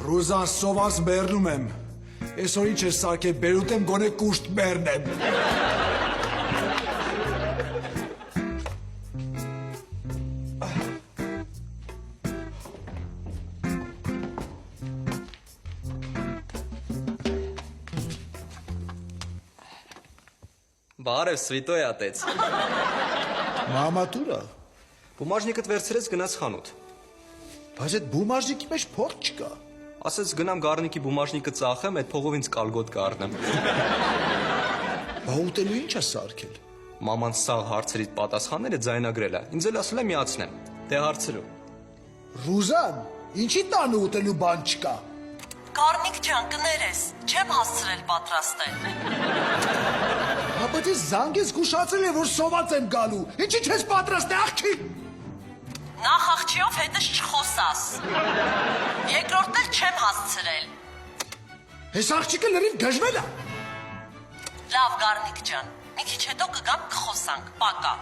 Ռուզան սոված բեռնում եմ, այսօր ինչ ես սարքել, բերուտ եմ գոնե կուշտ բեռնեմ։ Բարև, Սվիտոյ ատեց։ Մամատուրա, Բումաժնիկդ վերցրեց գնաց խանութ։ բայց այդ բումաժնիկի մեջ փող չկա։ Ասեց գնամ գառնիկի բումաժնիկը ծախեմ, այդ փողով ինձ կալգոտ կառնեմ։ Բա ուտելու ինչ է սարքել։ Մաման սաղ հարցերից պատասխանները ձայնագրել է։ Ինձ էլ ասել է միացնեմ։ Դե հարցրու։ Ռուզան, ինչի տանը ուտելու բան չկա։ Գառնիկ ջան, կներես, չեմ հասցրել պատրաստել։ Ապա դե զանգես գուշացել է, որ սոված եմ գալու։ Ինչի չես պատրաստե աղջի։ Նախ աղջիով հետս չխոսաս։ Երկրորդն էլ չեմ հասցրել։ Այս աղջիկը լրիվ գժվել է։ Լավ, Գառնիկ ջան, մի քիչ հետո կգամ կխոսանք, պակա։